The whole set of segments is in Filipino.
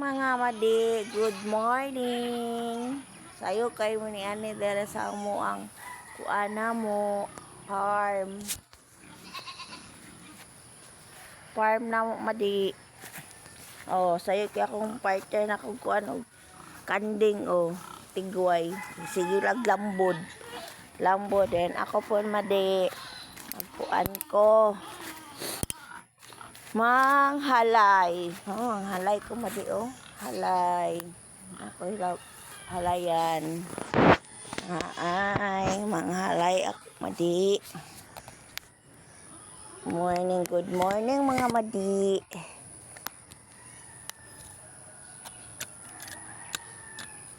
mga madi, good morning. Sayo kay mo ni ani dere sa amo ang kuana mo farm na mo madi. Oh, sayo kay akong partner na kung kuan og kanding tigway. Sige lang lambod din ako po madi. Agpuan ko manghalay. Ang halay ko madi halay. Ako halayan. Ay, manghalay ako madi. Good morning mga madi.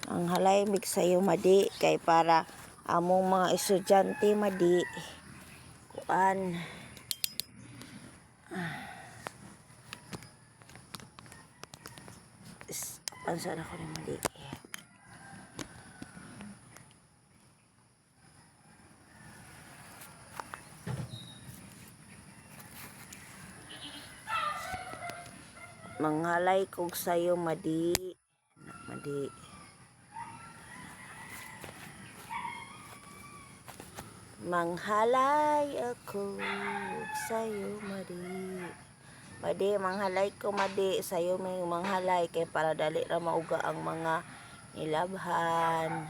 Ang halay mig sayo madi kay para among mga estudyante madi. Kuan. Answer ako ni mali. Manghalay kog sayo madi. Manghalay ako sayo madi. Madi manghalay ko madi sayo may manghalay kay para dali ra mauga ang mga nilabhan.